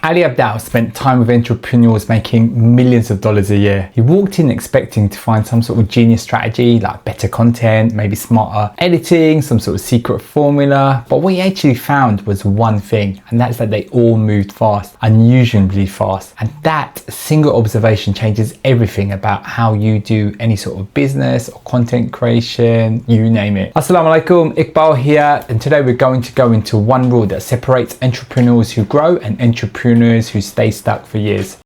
Ali Abdaal spent time with entrepreneurs making millions of dollars a year. He walked in expecting to find some sort of genius strategy like better content, maybe smarter editing, some sort of secret formula. But what he actually found was one thing, and that's that they all moved fast, unusually fast. And that single observation changes everything about how you do any sort of business or content creation, you name it. Assalamu alaikum, Iqbal here, and today we're going to go into one rule that separates entrepreneurs who grow and entrepreneurs who stay stuck for years.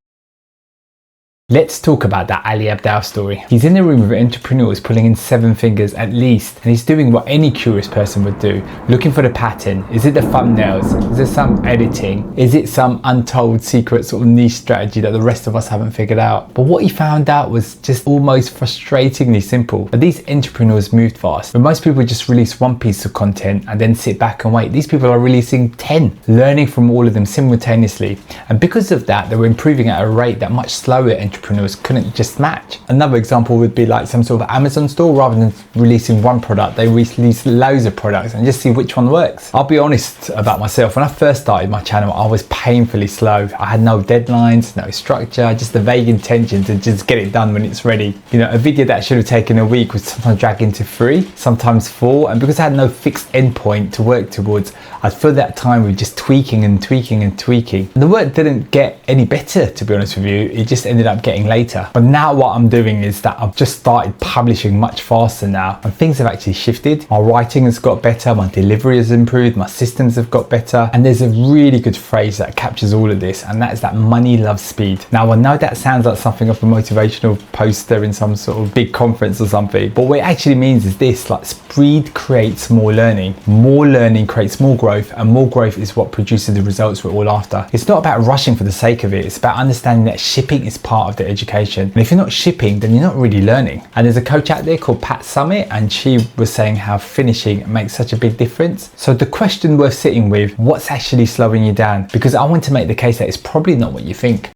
Let's talk about that Ali Abdaal story. He's in a room with entrepreneurs pulling in 7 figures at least, and he's doing what any curious person would do, looking for the pattern. Is it the thumbnails? Is it some editing? Is it some untold secret sort of niche strategy that the rest of us haven't figured out? But what he found out was just almost frustratingly simple. But these entrepreneurs moved fast. But most people just release one piece of content and then sit back and wait. These people are releasing 10, learning from all of them simultaneously. And because of that, they were improving at a rate that much slower entrepreneurs couldn't just match. Another example would be like some sort of Amazon store. Rather than releasing one product, they release loads of products and just see which one works. I'll be honest about myself. When I first started my channel, I was painfully slow. I had no deadlines, no structure, just the vague intention to just get it done when it's ready. You know, a video that should have taken a week would sometimes drag into 3, sometimes 4. And because I had no fixed endpoint to work towards, I'd fill that time with just tweaking and tweaking and tweaking. And the work didn't get any better, to be honest with you. It just ended up getting later. But now what I'm doing is that I've just started publishing much faster now, and things have actually shifted. My writing has got better, my delivery has improved, my systems have got better. And there's a really good phrase that captures all of this, and that is that money loves speed. Now I know that sounds like something of a motivational poster in some sort of big conference or something, but what it actually means is this: like, speed creates more learning creates more growth, and more growth is what produces the results we're all after. It's not about rushing for the sake of it. It's about understanding that shipping is part of the education, and if you're not shipping, then you're not really learning. And there's a coach out there called Pat Summit, and she was saying how finishing makes such a big difference. So the question worth sitting with: what's actually slowing you down? Because I want to make the case that it's probably not what you think.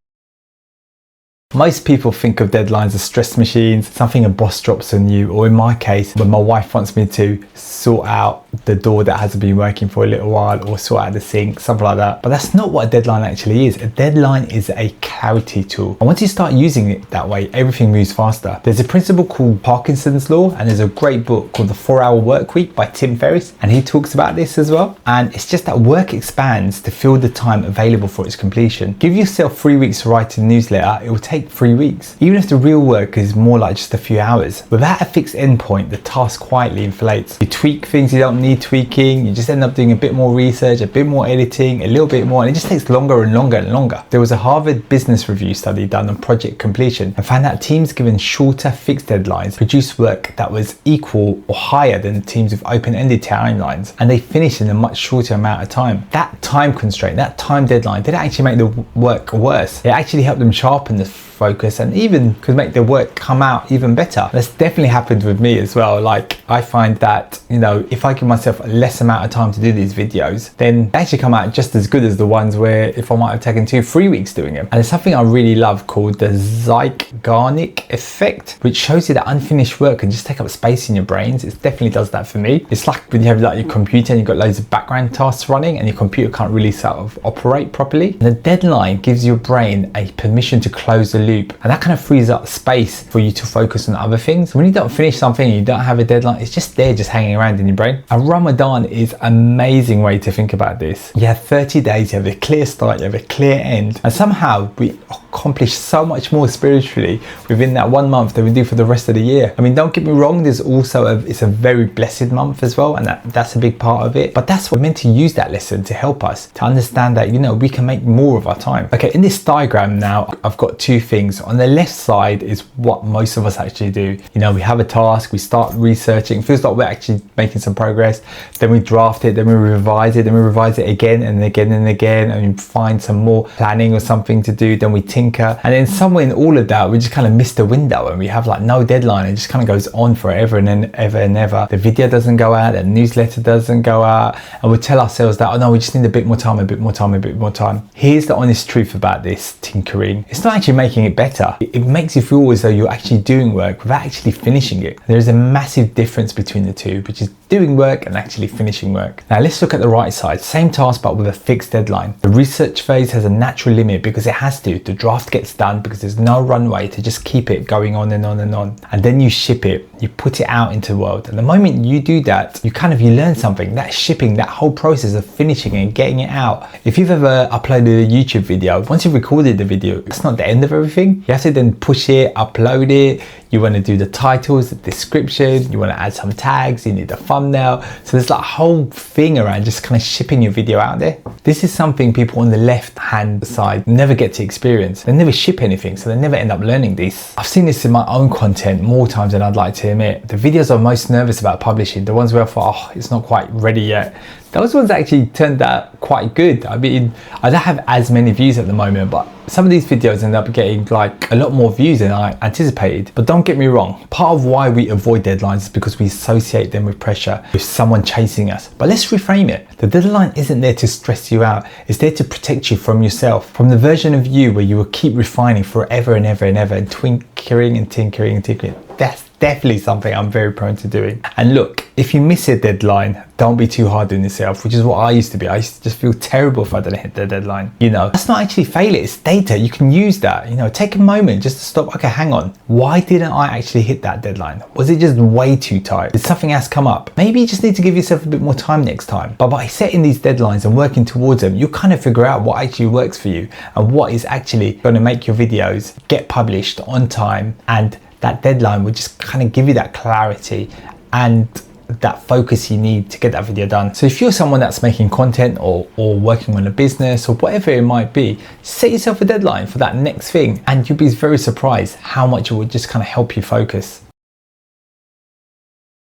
Most people think of deadlines as stress machines, something a boss drops on you, or in my case, when my wife wants me to sort out the door that hasn't been working for a little while, or sort out the sink, something like that. But that's not what a deadline actually is. A deadline is a clarity tool. And once you start using it that way, everything moves faster. There's a principle called Parkinson's Law, and there's a great book called The 4-Hour Workweek by Tim Ferriss, and he talks about this as well. And it's just that work expands to fill the time available for its completion. Give yourself 3 weeks to write a newsletter. It will take 3 weeks. Even if the real work is more like just a few hours. Without a fixed endpoint, the task quietly inflates. You tweak things you don't need tweaking, you just end up doing a bit more research, a bit more editing, a little bit more, and it just takes longer and longer and longer. There was a Harvard Business Review study done on project completion and found that teams given shorter fixed deadlines produced work that was equal or higher than teams with open-ended timelines, and they finished in a much shorter amount of time. That time constraint, that time deadline, didn't actually make the work worse. It actually helped them sharpen the focus, and even could make the work come out even better. That's definitely happened with me as well. Like, I find that, you know, if I give myself a less amount of time to do these videos, then they actually come out just as good as the ones where if I might have taken 2-3 weeks doing them. And there's something I really love called the Zeigarnik effect, which shows you that unfinished work can just take up space in your brains. It definitely does that for me. It's like when you have like your computer and you've got loads of background tasks running and your computer can't really sort of operate properly. And the deadline gives your brain a permission to close the loop, and that kind of frees up space for you to focus on other things. When you don't finish something and you don't have a deadline, it's just there, just hanging around in your brain. And Ramadan is an amazing way to think about this. You have 30 days, you have a clear start, you have a clear end, and somehow we accomplish so much more spiritually within that 1 month than we do for the rest of the year. I mean, don't get me wrong, there's also it's a very blessed month as well, and that's a big part of it. But that's what we're meant to use that lesson to help us to understand that, you know, we can make more of our time. Okay, in this diagram now, I've got 2 things. On the left side is what most of us actually do. You know, we have a task, we start researching, it feels like we're actually making some progress, then we draft it, then we revise it, then we revise it again and again and again, and we find some more planning or something to do, then we tinker, and then somewhere in all of that we just kind of miss the window and we have like no deadline. It just kind of goes on forever and then ever and ever. The video doesn't go out, the newsletter doesn't go out, and we tell ourselves that, oh no, we just need a bit more time, a bit more time, a bit more time. Here's the honest truth about this tinkering: it's not actually making making it better. It makes you feel as though you're actually doing work without actually finishing it. There is a massive difference between the two, which is doing work and actually finishing work. Now let's look at the right side. Same task but with a fixed deadline. The research phase has a natural limit because it has to. The draft gets done because there's no runway to just keep it going on and on and on. And then you ship it, you put it out into the world. And the moment you do that, you learn something. That shipping, that whole process of finishing and getting it out. If you've ever uploaded a YouTube video, once you've recorded the video, it's not the end of everything. You have to then push it, upload it. You want to do the titles, the description, you want to add some tags, you need a thumbnail. So there's like a whole thing around just kind of shipping your video out there. This is something people on the left hand side never get to experience. They never ship anything, so they never end up learning this. I've seen this in my own content more times than I'd like to admit. The videos I'm most nervous about publishing, the ones where I thought, oh, it's not quite ready yet, those ones actually turned out quite good. I mean, I don't have as many views at the moment, but some of these videos end up getting like a lot more views than I anticipated. But don't get me wrong, part of why we avoid deadlines is because we associate them with pressure, with someone chasing us. But let's reframe it. The deadline isn't there to stress you out. It's there to protect you from yourself, from the version of you where you will keep refining forever and ever and ever and tinkering and tinkering and tinkering. That's definitely something I'm very prone to doing. And look, if you miss a deadline, don't be too hard on yourself, which is what I used to be. I used to just feel terrible if I didn't hit the deadline. You know, that's not actually failure, it's data. You can use that. You know, take a moment just to stop. Okay, hang on. Why didn't I actually hit that deadline? Was it just way too tight? Did something else come up? Maybe you just need to give yourself a bit more time next time. But by setting these deadlines and working towards them, you kind of figure out what actually works for you and what is actually going to make your videos get published on time. And that deadline will just kind of give you that clarity and that focus you need to get that video done. So if you're someone that's making content or working on a business or whatever it might be, set yourself a deadline for that next thing and you'll be very surprised how much it will just kind of help you focus.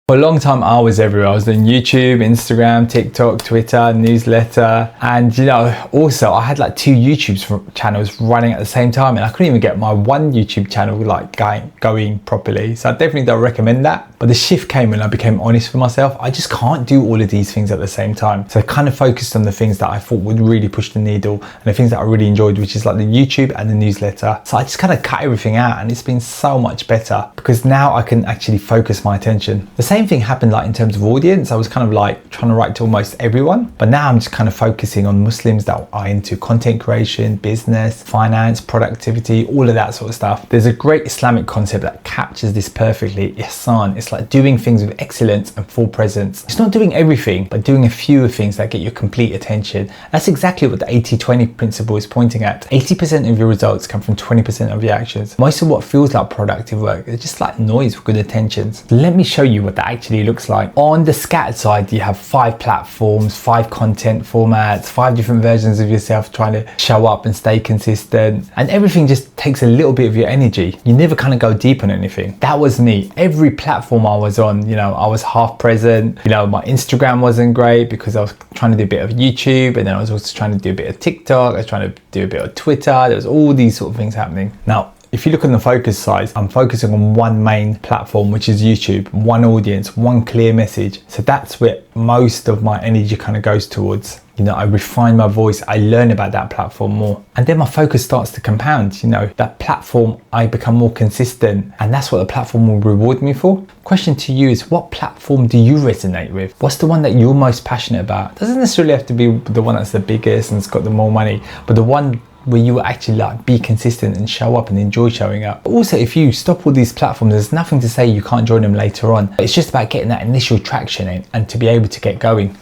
For a long time, I was everywhere. I was doing YouTube, Instagram, TikTok, Twitter, newsletter. And you know, also I had like 2 YouTube channels running at the same time and I couldn't even get my one YouTube channel like going properly. So I definitely don't recommend that. But the shift came when I became honest with myself. I just can't do all of these things at the same time. So I kind of focused on the things that I thought would really push the needle and the things that I really enjoyed, which is like the YouTube and the newsletter. So I just kind of cut everything out and it's been so much better because now I can actually focus my attention. The same thing happened like in terms of audience. I was kind of like trying to write to almost everyone, but now I'm just kind of focusing on Muslims that are into content creation, business, finance, productivity, all of that sort of stuff. There's a great Islamic concept that captures this perfectly. Ihsan. It's like doing things with excellence and full presence. It's not doing everything, but doing a few things that get your complete attention. That's exactly what the 80-20 principle is pointing at. 80% of your results come from 20% of your actions. Most of what feels like productive work is just like noise with good intentions. Let me show you what that actually looks like. On the scattered side, you have 5 platforms, 5 content formats, 5 different versions of yourself trying to show up and stay consistent, and everything just takes a little bit of your energy. You never kind of go deep on anything. That was me. Every platform I was on, you know, I was half present. You know, my Instagram wasn't great because I was trying to do a bit of YouTube, and then I was also trying to do a bit of TikTok. I was trying to do a bit of Twitter. There was all these sort of things happening. Now, if you look on the focus side, I'm focusing on one main platform, which is YouTube, one audience, one clear message. So that's where most of my energy kind of goes towards. You know, I refine my voice, I learn about that platform more. And then my focus starts to compound. You know, that platform, I become more consistent, and that's what the platform will reward me for. Question to you is, what platform do you resonate with? What's the one that you're most passionate about? It doesn't necessarily have to be the one that's the biggest and it's got the more money, but the one where you actually like be consistent and show up and enjoy showing up. Also, if you stop all these platforms, there's nothing to say you can't join them later on. It's just about getting that initial traction in and to be able to get going.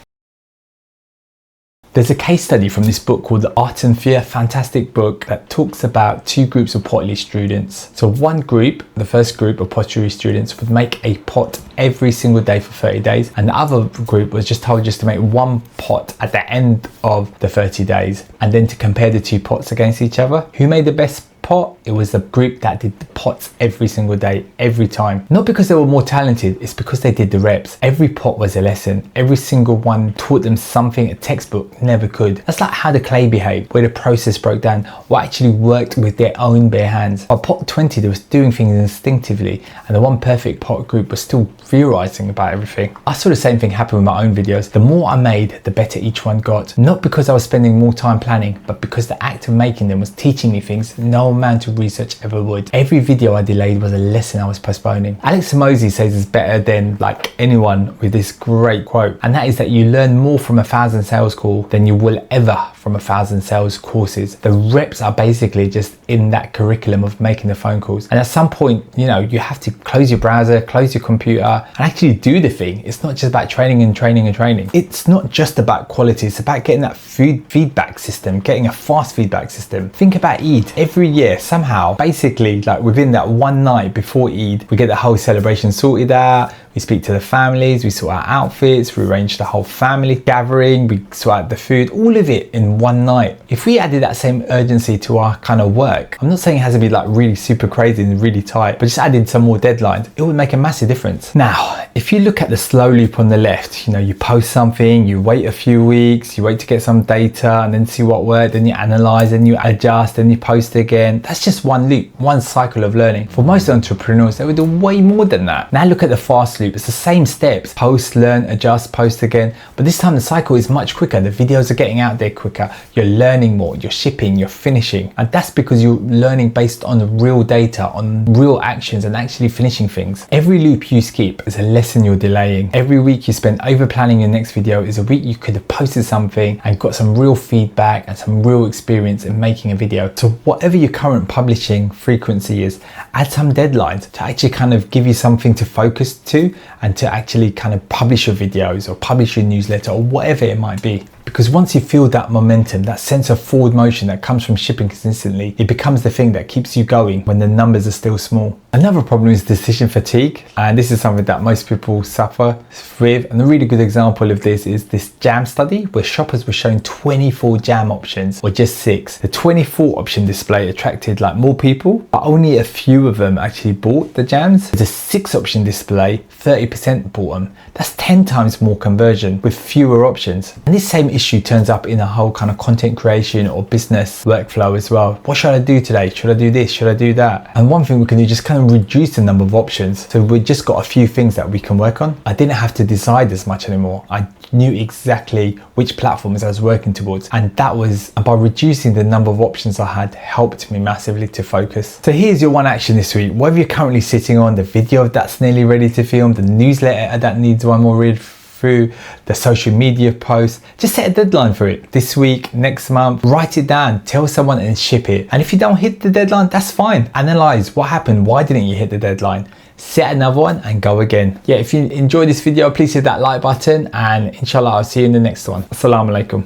There's a case study from this book called The Art and Fear, fantastic book that talks about 2 groups of pottery students. So one group, the first group of pottery students, would make a pot every single day for 30 days. And the other group was just told just to make one pot at the end of the 30 days and then to compare the 2 pots against each other. Who made the best pot? It was the group that did the pots every single day, every time. Not because they were more talented, it's because they did the reps. Every pot was a lesson. Every single one taught them something a textbook never could. That's like how the clay behaved, where the process broke down, what actually worked with their own bare hands. By pot 20, they was doing things instinctively, and the one perfect pot group was still theorizing about everything. I saw the same thing happen with my own videos. The more I made, the better each one got. Not because I was spending more time planning, but because the act of making them was teaching me things no amount of research ever would. Every video I delayed was a lesson I was postponing. Alex Hormozi says it's better than like anyone with this great quote, and that is that you learn more from 1,000 sales call than you will ever from 1,000 sales courses. The reps are basically just in that curriculum of making the phone calls, and at some point, you know, you have to close your browser, close your computer, and actually do the thing. It's not just about training and training and training. It's not just about quality, it's about getting that feedback system, getting a fast feedback system. Think about Eid. Every year, somehow, basically, like within that one night before Eid, we get the whole celebration sorted out. We speak to the families, we sort out outfits, we arrange the whole family gathering, we sort out the food, all of it in one night. If we added that same urgency to our kind of work, I'm not saying it has to be like really super crazy and really tight, but just added some more deadlines, it would make a massive difference. Now, if you look at the slow loop on the left, you know, you post something, you wait a few weeks, you wait to get some data and then see what worked, then you analyze, then you adjust, then you post again. That's just one loop, one cycle of learning. For most entrepreneurs, they would do way more than that. Now look at the fast loop. It's the same steps: post, learn, adjust, post again. But this time the cycle is much quicker. The videos are getting out there quicker. You're learning more, you're shipping, you're finishing. And that's because you're learning based on real data, on real actions, and actually finishing things. Every loop you skip is a lesson you're delaying. Every week you spend over planning your next video is a week you could have posted something and got some real feedback and some real experience in making a video. So whatever your current publishing frequency is, add some deadlines to actually kind of give you something to focus to and to actually kind of publish your videos or publish your newsletter or whatever it might be. Because once you feel that momentum, that sense of forward motion that comes from shipping consistently, it becomes the thing that keeps you going when the numbers are still small. Another problem is decision fatigue, and this is something that most people suffer with. And a really good example of this is this jam study where shoppers were shown 24 jam options or just 6. The 24 option display attracted like more people, but only a few of them actually bought the jams. The 6 option display, 30% bought them. That's 10 times more conversion with fewer options. And this same issue turns up in a whole kind of content creation or business workflow as well. What should I do today? Should I do this? Should I do that? And one thing we can do is just kind of reduce the number of options. So we just got a few things that we can work on. I didn't have to decide as much anymore. I knew exactly which platforms I was working towards. And that was, by reducing the number of options I had, helped me massively to focus. So here's your one action this week. Whatever you're currently sitting on, the video that's nearly ready to film, the newsletter that needs one more read through, the social media post, just set a deadline for it. This week, next month, write it down, tell someone and ship it. And if you don't hit the deadline, that's fine. Analyze what happened, why didn't you hit the deadline? Set another one and go again. Yeah, if you enjoyed this video, please hit that like button, and inshallah I'll see you in the next one. Assalamu alaikum.